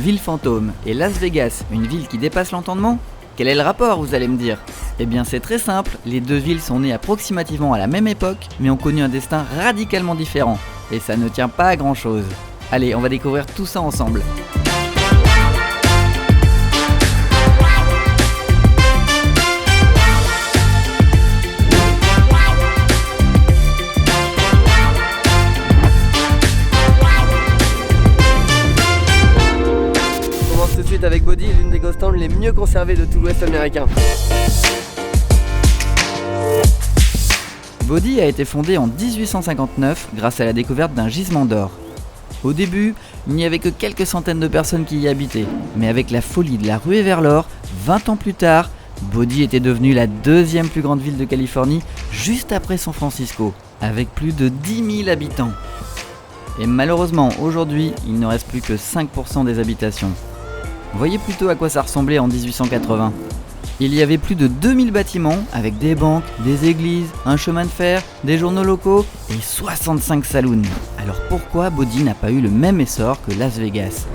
ville fantôme et Las Vegas, une ville qui dépasse l'entendement? Quel est le rapport, vous allez me dire? Eh bien c'est très simple, les deux villes sont nées approximativement à la même époque, mais ont connu un destin radicalement différent. Et ça ne tient pas à grand chose. Allez, on va découvrir tout ça ensemble. Tout de suite avec Body, l'une des ghost towns les mieux conservées de tout l'Ouest américain. Body a été fondée en 1859 grâce à la découverte d'un gisement d'or. Au début, il n'y avait que quelques centaines de personnes qui y habitaient, mais avec la folie de la ruée vers l'or, 20 ans plus tard, Body était devenue la deuxième plus grande ville de Californie, juste après San Francisco, avec plus de 10 000 habitants. Et malheureusement, aujourd'hui, il ne reste plus que 5% des habitations. Voyez plutôt à quoi ça ressemblait en 1880. Il y avait plus de 2000 bâtiments avec des banques, des églises, un chemin de fer, des journaux locaux et 65 saloons. Alors pourquoi Body n'a pas eu le même essor que Las Vegas?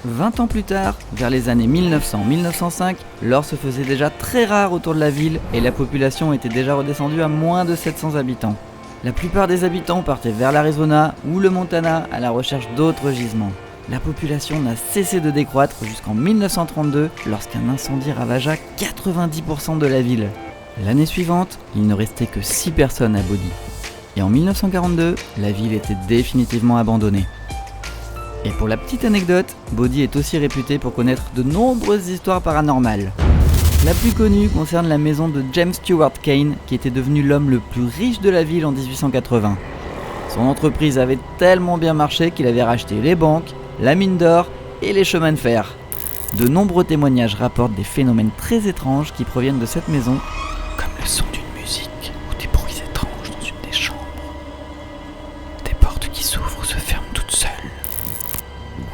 20 ans plus tard, vers les années 1900-1905, l'or se faisait déjà très rare autour de la ville et la population était déjà redescendue à moins de 700 habitants. La plupart des habitants partaient vers l'Arizona ou le Montana à la recherche d'autres gisements. La population n'a cessé de décroître jusqu'en 1932 lorsqu'un incendie ravagea 90% de la ville. L'année suivante, il ne restait que 6 personnes à Body. Et en 1942, la ville était définitivement abandonnée. Et pour la petite anecdote, Body est aussi réputé pour connaître de nombreuses histoires paranormales. La plus connue concerne la maison de James Stewart Kane, qui était devenu l'homme le plus riche de la ville en 1880. Son entreprise avait tellement bien marché qu'il avait racheté les banques, la mine d'or et les chemins de fer. De nombreux témoignages rapportent des phénomènes très étranges qui proviennent de cette maison, comme le son d'une musique ou des bruits étranges dans une des chambres, des portes qui s'ouvrent ou se ferment toutes seules,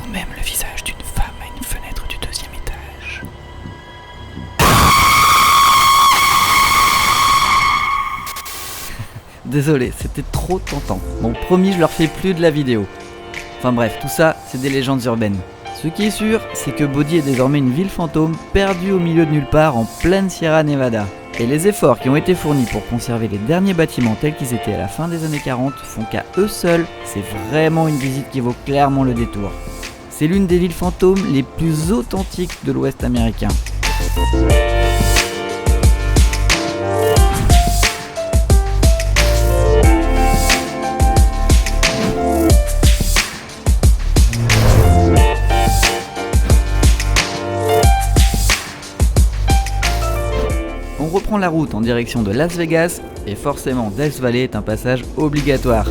ou même le visage d'une femme à une fenêtre du 2e étage. Désolé, c'était trop tentant. Bon, promis, je leur fais plus de la vidéo. Enfin bref, tout ça, c'est des légendes urbaines. Ce qui est sûr, c'est que Body est désormais une ville fantôme perdue au milieu de nulle part en pleine Sierra Nevada. Et les efforts qui ont été fournis pour conserver les derniers bâtiments tels qu'ils étaient à la fin des années 40 font qu'à eux seuls, c'est vraiment une visite qui vaut clairement le détour. C'est l'une des villes fantômes les plus authentiques de l'Ouest américain. On reprend la route en direction de Las Vegas et forcément Death Valley est un passage obligatoire.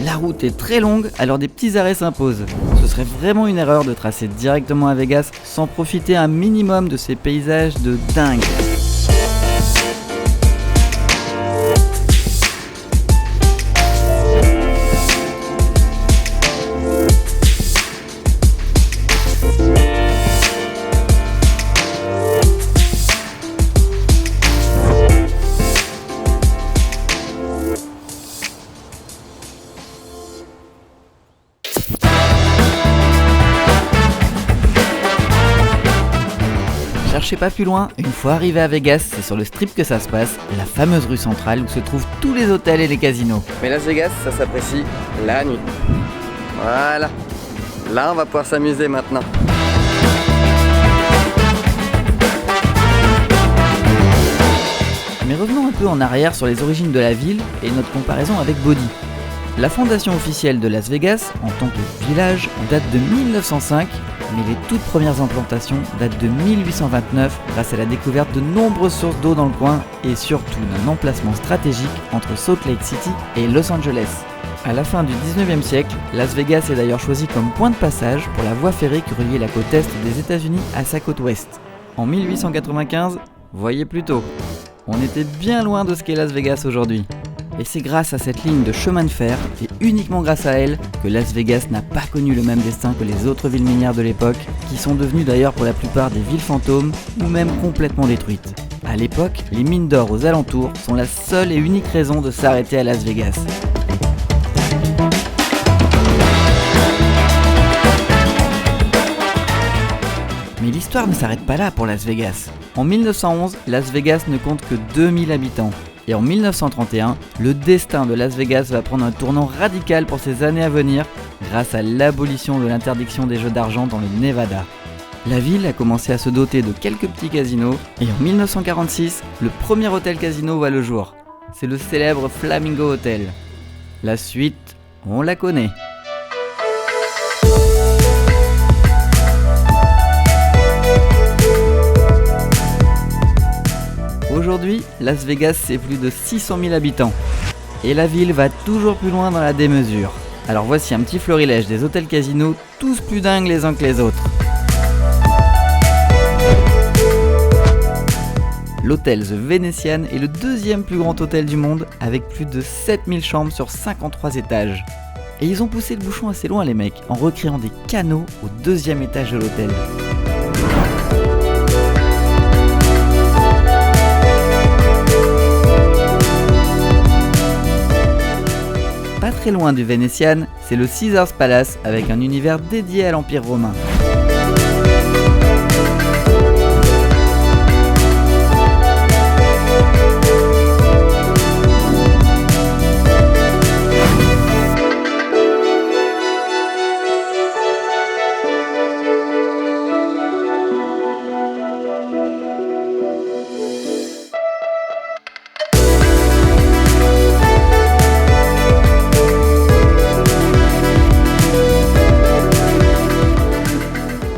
La route est très longue, alors des petits arrêts s'imposent. Ce serait vraiment une erreur de tracer directement à Vegas sans profiter un minimum de ces paysages de dingue. Cherchez pas plus loin, une fois arrivé à Vegas, c'est sur le Strip que ça se passe, la fameuse rue centrale où se trouvent tous les hôtels et les casinos. Mais Las Vegas, ça s'apprécie la nuit. Voilà. Là, on va pouvoir s'amuser maintenant. Mais revenons un peu en arrière sur les origines de la ville et notre comparaison avec Body. La fondation officielle de Las Vegas, en tant que village, date de 1905, mais les toutes premières implantations datent de 1829 grâce à la découverte de nombreuses sources d'eau dans le coin et surtout d'un emplacement stratégique entre Salt Lake City et Los Angeles. À la fin du 19e siècle, Las Vegas est d'ailleurs choisi comme point de passage pour la voie ferrée qui reliait la côte est des États-Unis à sa côte ouest. En 1895, voyez plutôt, on était bien loin de ce qu'est Las Vegas aujourd'hui. Et c'est grâce à cette ligne de chemin de fer, et uniquement grâce à elle, que Las Vegas n'a pas connu le même destin que les autres villes minières de l'époque, qui sont devenues d'ailleurs pour la plupart des villes fantômes, ou même complètement détruites. À l'époque, les mines d'or aux alentours sont la seule et unique raison de s'arrêter à Las Vegas. Mais l'histoire ne s'arrête pas là pour Las Vegas. En 1911, Las Vegas ne compte que 2000 habitants. Et en 1931, le destin de Las Vegas va prendre un tournant radical pour ces années à venir grâce à l'abolition de l'interdiction des jeux d'argent dans le Nevada. La ville a commencé à se doter de quelques petits casinos et en 1946, le premier hôtel casino voit le jour. C'est le célèbre Flamingo Hotel. La suite, on la connaît. Aujourd'hui, Las Vegas c'est plus de 600 000 habitants. Et la ville va toujours plus loin dans la démesure. Alors voici un petit florilège des hôtels casinos, tous plus dingues les uns que les autres. L'hôtel The Venetian est le deuxième plus grand hôtel du monde avec plus de 7000 chambres sur 53 étages. Et ils ont poussé le bouchon assez loin les mecs en recréant des canaux au deuxième étage de l'hôtel. Pas très loin du Venetian, c'est le Caesars Palace avec un univers dédié à l'Empire romain.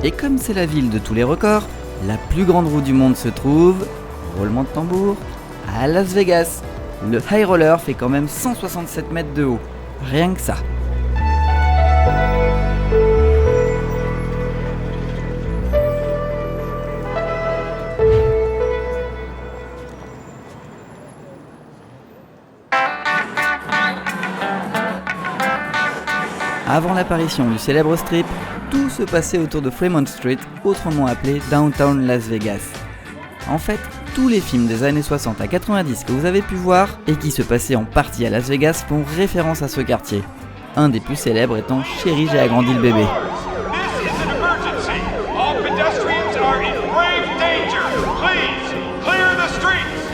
Et comme c'est la ville de tous les records, la plus grande roue du monde se trouve, roulement de tambour, à Las Vegas. Le High Roller fait quand même 167 mètres de haut, rien que ça. Avant l'apparition du célèbre strip, tout se passait autour de Fremont Street, autrement appelé Downtown Las Vegas. En fait, tous les films des années 60 à 90 que vous avez pu voir et qui se passaient en partie à Las Vegas font référence à ce quartier. Un des plus célèbres étant Chérie, j'ai agrandi le bébé.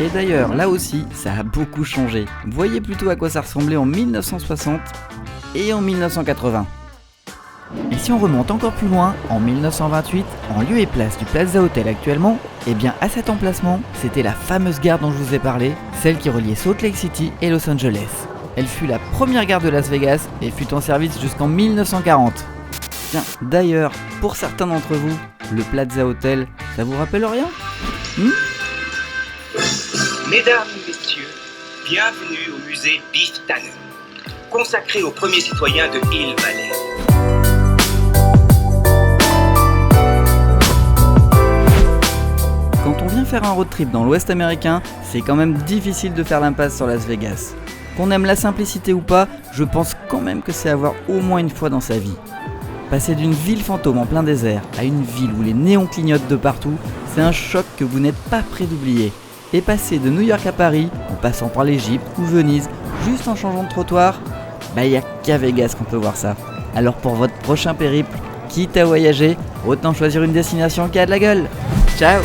Et d'ailleurs, là aussi, ça a beaucoup changé. Voyez plutôt à quoi ça ressemblait en 1960 et en 1980. Et si on remonte encore plus loin, en 1928, en lieu et place du Plaza Hotel actuellement, eh bien à cet emplacement, c'était la fameuse gare dont je vous ai parlé, celle qui reliait Salt Lake City et Los Angeles. Elle fut la première gare de Las Vegas et fut en service jusqu'en 1940. Tiens, d'ailleurs, pour certains d'entre vous, le Plaza Hotel, ça vous rappelle rien ? Mesdames, Messieurs, bienvenue au musée Biff Tannen, consacré aux premiers citoyens de Hill Valley. Quand on vient faire un road trip dans l'Ouest américain, c'est quand même difficile de faire l'impasse sur Las Vegas. Qu'on aime la simplicité ou pas, je pense quand même que c'est à voir au moins une fois dans sa vie. Passer d'une ville fantôme en plein désert à une ville où les néons clignotent de partout, c'est un choc que vous n'êtes pas prêt d'oublier. Et passer de New York à Paris, en passant par l'Égypte ou Venise, juste en changeant de trottoir, il n'y a qu'à Vegas qu'on peut voir ça. Alors pour votre prochain périple, quitte à voyager, autant choisir une destination qui a de la gueule. Ciao!